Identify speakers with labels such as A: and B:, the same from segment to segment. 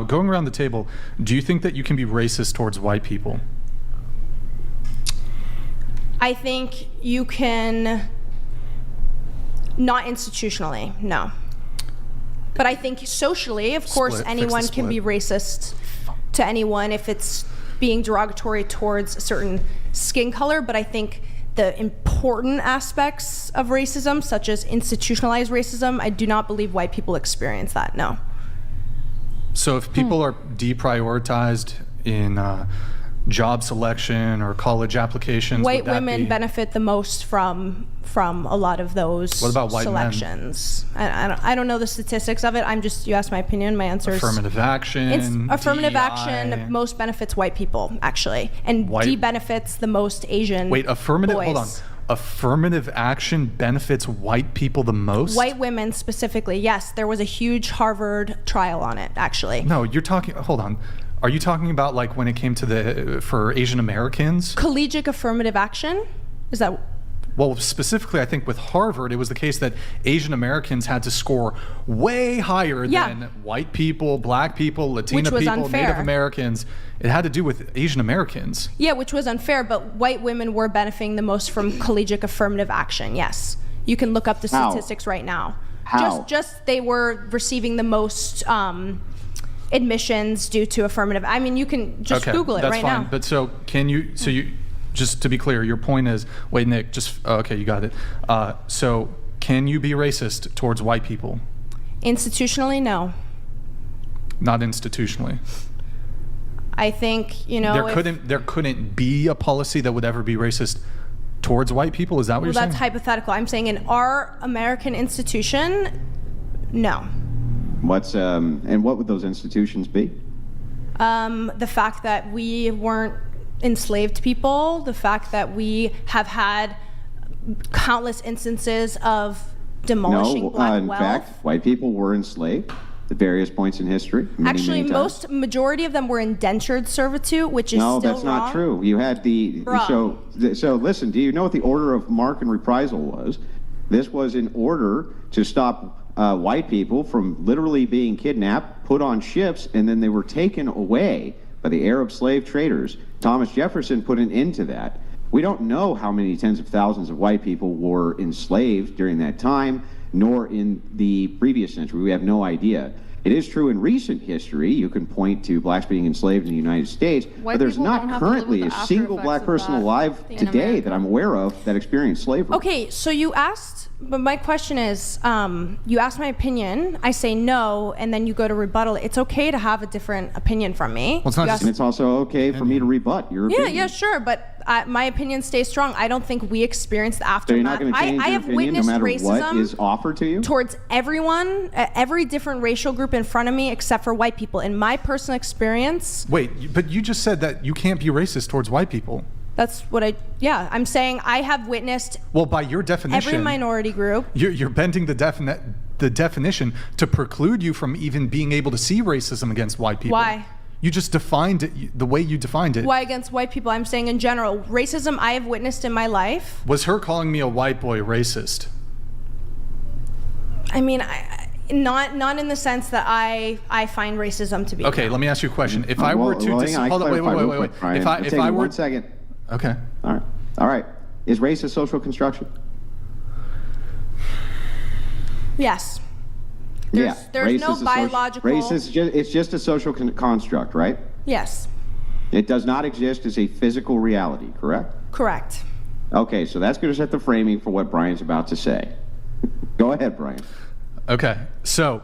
A: Going around the table, do you think that you can be racist towards white people?
B: I think you can, not institutionally, no. But I think socially, of course, anyone can be racist to anyone if it's being derogatory towards a certain skin color. But I think the important aspects of racism, such as institutionalized racism, I do not believe white people experience that, no.
A: So if people are deprioritized in job selection or college applications,
B: white women benefit the most from a lot of those
A: What about white
B: selections. I don't know the statistics of it. You asked my opinion. My answer is
A: affirmative action.
B: Affirmative
A: DEI.
B: action most benefits white people, actually, and de-benefits the most Asian
A: Wait, affirmative.
B: boys.
A: Hold on. Affirmative action benefits white people the most?
B: White women specifically, yes. There was a huge Harvard trial on it, actually.
A: No, you're talking. Hold on. Are you talking about like when it came to for Asian Americans?
B: Collegiate affirmative action? Is that?
A: Well, specifically, I think with Harvard, it was the case that Asian Americans had to score way higher than white people, black people, Latina people,
B: unfair.
A: Native Americans. It had to do with Asian Americans.
B: Yeah, which was unfair, but white women were benefiting the most from collegiate affirmative action, yes. You can look up the statistics right now.
C: How?
B: Just they were receiving the most admissions due to affirmative. I mean, you can just Google it right now.
A: But so can you, just to be clear, your point is, wait, Nick, okay, you got it. So can you be racist towards white people?
B: Institutionally, no.
A: Not institutionally.
B: I think,
A: there couldn't be a policy that would ever be racist towards white people. Is that what you're saying?
B: Well, that's hypothetical. I'm saying in our American institution, no.
C: And what would those institutions be?
B: The fact that we weren't enslaved people, the fact that we have had countless instances of demolishing black wealth.
C: In fact, white people were enslaved at various points in history.
B: Actually, majority of them were indentured servitude, which is still wrong.
C: No, that's not true. You had so listen, do you know what the order of marque and reprisal was? This was in order to stop white people from literally being kidnapped, put on ships, and then they were taken away by the Arab slave traders. Thomas Jefferson put an end to that. We don't know how many tens of thousands of white people were enslaved during that time, nor in the previous century. We have no idea. It is true in recent history, you can point to blacks being enslaved in the United States, but there's not currently a single black person alive today that I'm aware of that experienced slavery.
B: Okay, so you asked, but my question is, you asked my opinion, I say no, and then you go to rebuttal. It's okay to have a different opinion from me.
A: Well, it's not just,
C: and it's also okay for me to rebut your opinion.
B: Yeah, sure, but my opinion stays strong. I don't think we experienced the aftermath.
C: So you're not going to change your opinion no matter what is offered to you?
B: Towards everyone, every different racial group in front of me except for white people. In my personal experience...
A: Wait, but you just said that you can't be racist towards white people.
B: That's what I'm saying I have witnessed...
A: Well, by your definition...
B: Every minority group...
A: You're bending the definition to preclude you from even being able to see racism against white people.
B: Why?
A: You just defined it the way you defined it.
B: Why against white people? I'm saying in general, racism I have witnessed in my life.
A: Was her calling me a white boy racist?
B: I mean, not in the sense that I find racism to be.
A: Okay, let me ask you a question. If I were to... Hold on, wait.
C: If I were... 1 second.
A: Okay.
C: All right. Is race a social construction?
B: Yes. There's no biological...
C: Race is it's just a social construct, right?
B: Yes.
C: It does not exist as a physical reality, correct?
B: Correct.
C: Okay, so that's going to set the framing for what Brian's about to say. Go ahead, Brian.
A: Okay, so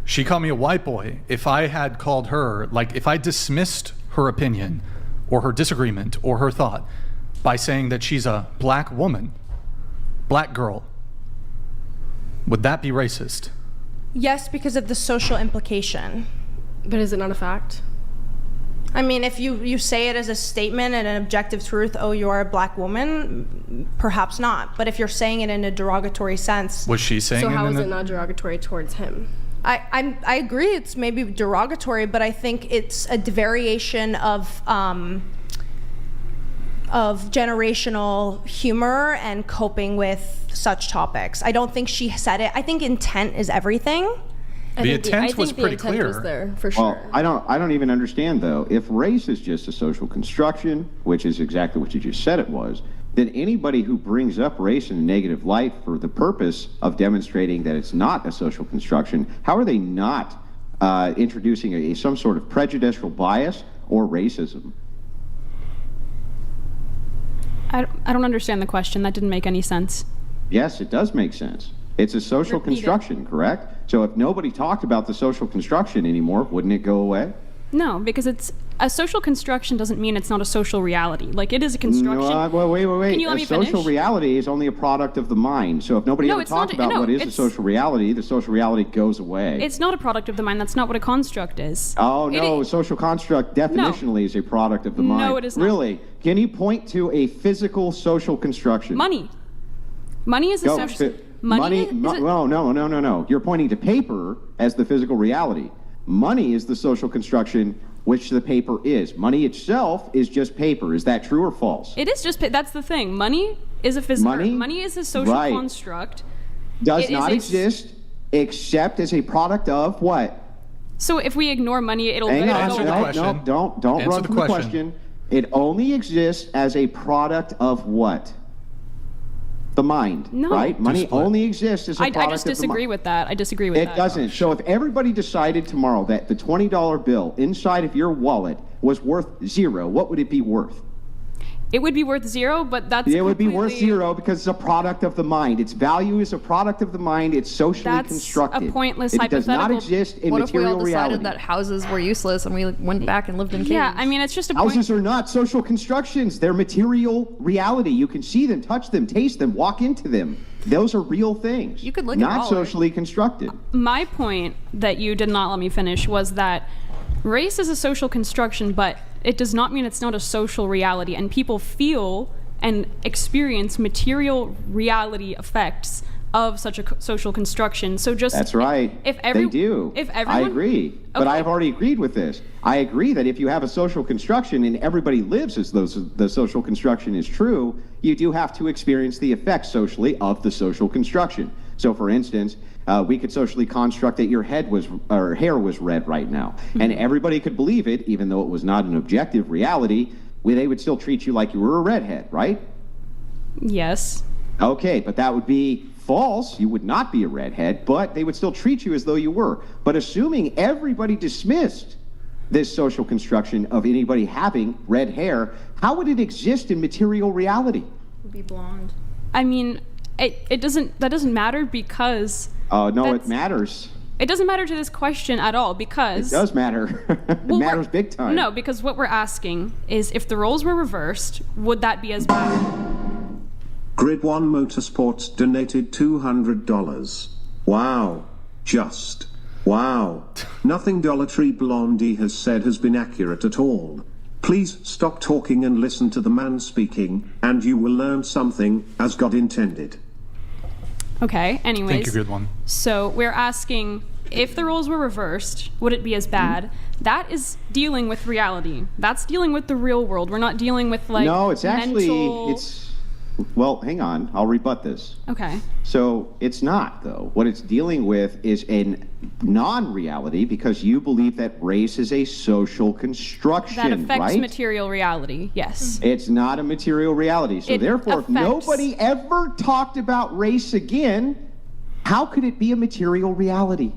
A: she called me a white boy. If I had called her, like if I dismissed her opinion or her disagreement or her thought by saying that she's a black woman, black girl, would that be racist?
B: Yes, because of the social implication.
D: But is it not a fact?
B: I mean, if you say it as a statement and an objective truth, oh, you are a black woman, perhaps not. But if you're saying it in a derogatory sense...
A: Was she saying
D: it? So how is it not derogatory towards him?
B: I agree it's maybe derogatory, but I think it's a variation of generational humor and coping with such topics. I don't think she said it. I think intent is everything.
A: The intent was pretty clear.
D: Was there, for sure.
C: Well, I don't even understand, though. If race is just a social construction, which is exactly what you just said it was, then anybody who brings up race in a negative light for the purpose of demonstrating that it's not a social construction, how are they not introducing some sort of prejudicial bias or racism?
E: I don't understand the question. That didn't make any sense.
C: Yes, it does make sense. It's a social construction, correct? So if nobody talked about the social construction anymore, wouldn't it go away?
E: No, because it's a social construction doesn't mean it's not a social reality. Like, it is a construction.
C: No, wait.
E: Can you let me finish?
C: Social reality is only a product of the mind. So if nobody ever talked about what is a social reality, the social reality goes away.
E: It's not a product of the mind. That's not what a construct is.
C: Oh, no. Social construct definitionally is a product of the mind.
E: No, it is not.
C: Really? Can you point to a physical social construction?
E: Money. Money is a social...
C: No. You're pointing to paper as the physical reality. Money is the social construction, which the paper is. Money itself is just paper. Is that true or false?
E: It is just... That's the thing. Money is a physical... Money is a social construct.
C: Does not exist except as a product of what?
E: So if we ignore money, it'll...
C: Hang on.
A: Answer the question.
C: Don't run from the question. It only exists as a product of what? The mind, right? Money only exists as a product of the mind.
E: I just disagree with that. I disagree with that.
C: It doesn't. So if everybody decided tomorrow that the $20 bill inside of your wallet was worth zero, what would it be worth?
E: It would be worth zero, but that's
C: It would be worth zero because it's a product of the mind. Its value is a product of the mind. It's socially constructed.
E: That's a pointless
C: It
E: hypothetical.
C: does not exist in
F: What if we
C: material
F: all decided
C: reality.
F: that houses were useless and we went back and lived in caves?
E: Yeah, I mean, it's just a
C: Houses are not social constructions. They're material reality. You can see them, touch them, taste them, walk into them. Those are real things.
F: You could look at
C: not
F: all
C: socially constructed.
E: My point that you did not let me finish was that race is a social construction, but it does not mean it's not a social reality. And people feel and experience material reality effects of such a social construction. So just
C: That's right. They do.
E: If everyone,
C: I agree. But I've already agreed with this. I agree that if you have a social construction and everybody lives as though the social construction is true, you do have to experience the effects socially of the social construction. So for instance, we could socially construct that your hair was red right now. And everybody could believe it, even though it was not an objective reality. They would still treat you like you were a redhead, right?
E: Yes.
C: Okay, but that would be false. You would not be a redhead, but they would still treat you as though you were. But assuming everybody dismissed this social construction of anybody having red hair, how would it exist in material reality?
F: It would be blonde.
E: I mean, that doesn't matter because...
C: Oh, no, it matters.
E: It doesn't matter to this question at all because...
C: It does matter. It matters big time.
E: No, because what we're asking is if the roles were reversed, would that be as bad?
G: Grid 1 Motorsports donated $200. Wow. Just. Wow. Nothing Dollar Tree Blondie has said has been accurate at all. Please stop talking and listen to the man speaking, and you will learn something, as God intended.
E: Okay, anyways.
A: Thank you, Good One.
E: So we're asking, if the roles were reversed, would it be as bad? That is dealing with reality. That's dealing with the real world. We're not dealing with, like,
C: No, it's actually,
E: mental...
C: Well, hang on. I'll rebut this.
E: Okay.
C: So it's not, though. What it's dealing with is a non-reality because you believe that race is a social construction,
E: that affects
C: right?
E: material reality, yes.
C: It's not a material reality. So therefore, if nobody ever talked about race again, how could it be a material reality?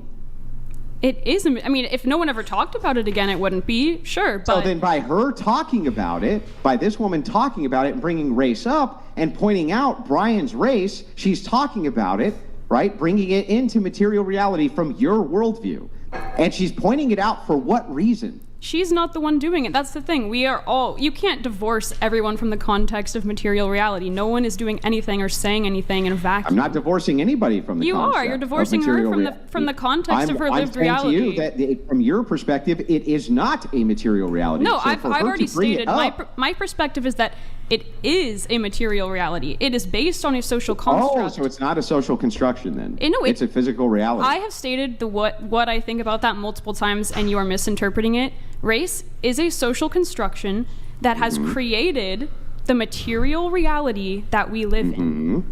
E: It is, I mean, if no one ever talked about it again, it wouldn't be, sure, but...
C: So then by her talking about it, by this woman talking about it and bringing race up and pointing out Brian's race, she's talking about it, right? Bringing it into material reality from your worldview. And she's pointing it out for what reason?
E: She's not the one doing it. That's the thing. We are all... You can't divorce everyone from the context of material reality. No one is doing anything or saying anything in a vacuum.
C: I'm not divorcing anybody from the concept.
E: You are. You're divorcing her from the context of her lived reality.
C: I'm saying to you that from your perspective, it is not a material reality.
E: No,
C: so
E: I've already stated my perspective is that it is a material reality. It is based on a social construct.
C: Oh, so it's not a social construction then?
E: No,
C: it's a physical reality.
E: I have stated what I think about that multiple times, and you are misinterpreting it. Race is a social construction that has created the material reality that we live in.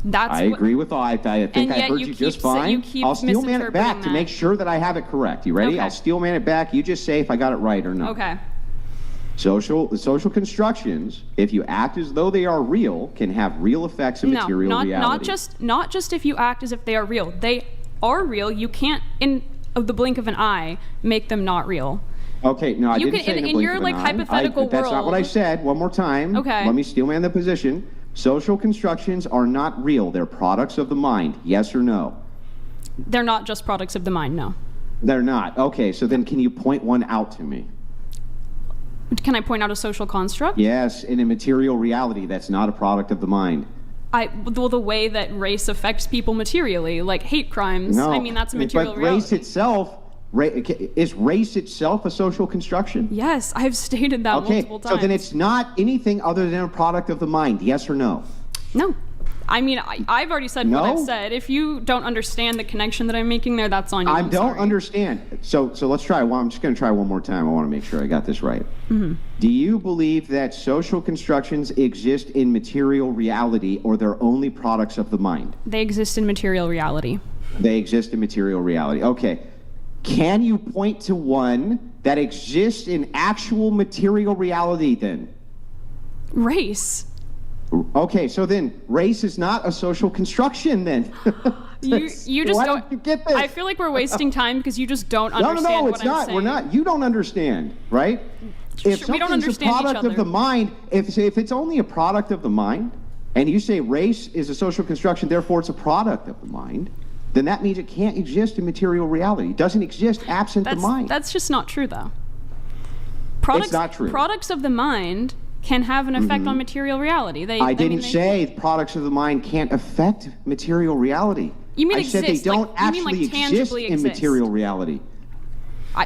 C: I agree with all. I think I heard you just fine. I'll steel man it back to make sure that I have it correct. You ready?
E: Okay.
C: I'll steel man it back. You just say if I got it right or not.
E: Okay.
C: Social constructions, if you act as though they are real, can have real effects in material reality.
E: Not just if you act as if they are real. They are real. You can't, in the blink of an eye, make them not real.
C: Okay, no, I didn't say
E: in your like hypothetical world.
C: That's not what I said. One more time.
E: Okay.
C: Let me steel man the position. Social constructions are not real. They're products of the mind. Yes or no?
E: They're not just products of the mind, no.
C: They're not. Okay, so then can you point one out to me?
E: Can I point out a social construct?
C: Yes, in a material reality that's not a product of the mind.
E: Well, the way that race affects people materially, like hate crimes.
C: No,
E: I mean, that's a material
C: but
E: reality.
C: race itself, is race itself a social construction?
E: Yes, I've stated that multiple times.
C: So then it's not anything other than a product of the mind, yes or no?
E: No. I mean, I've already said
C: No?
E: what I've said. If you don't understand the connection that I'm making there, that's on you.
C: I
E: I'm
C: don't
E: sorry.
C: understand. So let's try. Well, I'm just going to try one more time. I want to make sure I got this right.
E: Mm-hmm.
C: Do you believe that social constructions exist in material reality, or they're only products of the mind?
E: They exist in material reality.
C: They exist in material reality. Okay. Can you point to one that exists in actual material reality then?
E: Race.
C: Okay, so then race is not a social construction then.
E: You just
C: Why
E: don't.
C: don't you get this?
E: I feel like we're wasting time because you just don't
C: No,
E: understand what
C: it's
E: I'm
C: not.
E: saying.
C: We're not. You don't understand, right? If
E: we don't
C: something's
E: understand
C: a
E: each
C: product of
E: other.
C: the mind, if it's only a product of the mind, and you say race is a social construction, therefore it's a product of the mind, then that means it can't exist in material reality. It doesn't exist absent the mind.
E: That's just not true, though.
C: It's not true.
E: Products of the mind can have an effect on material reality.
C: I didn't say products of the mind can't affect material reality.
E: You mean
C: I said
E: exist,
C: they don't
E: like, you mean,
C: actually
E: like, tangibly
C: exist in material reality.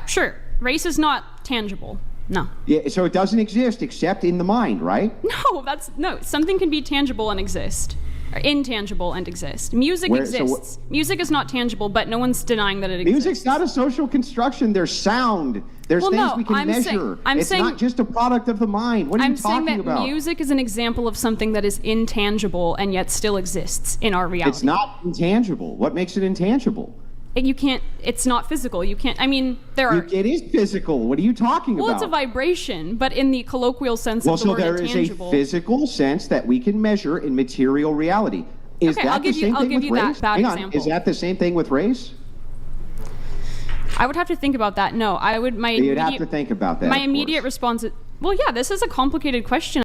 E: Sure, race is not tangible. No.
C: Yeah, so it doesn't exist except in the mind, right?
E: No. Something can be tangible and exist, or intangible and exist. Music exists. Music is not tangible, but no one's denying that it exists.
C: Music's not a social construction. There's sound. There's things we can measure. It's not just a product of the mind. What are you talking about?
E: I'm saying that music is an example of something that is intangible and yet still exists in our reality.
C: It's not intangible. What makes it intangible?
E: You can't. It's not physical. You can't. I mean, there are.
C: It is physical. What are you talking about?
E: Well, it's a vibration, but in the colloquial sense of the word intangible.
C: Well, so there is a physical sense that we can measure in material reality. Is
E: okay,
C: that the same thing with race?
E: That bad
C: Hang on.
E: example.
C: Is that the same thing with race?
E: I would have to think about that. No, I would.
C: You'd have to think about that.
E: My immediate response is, well, yeah, this is a complicated question.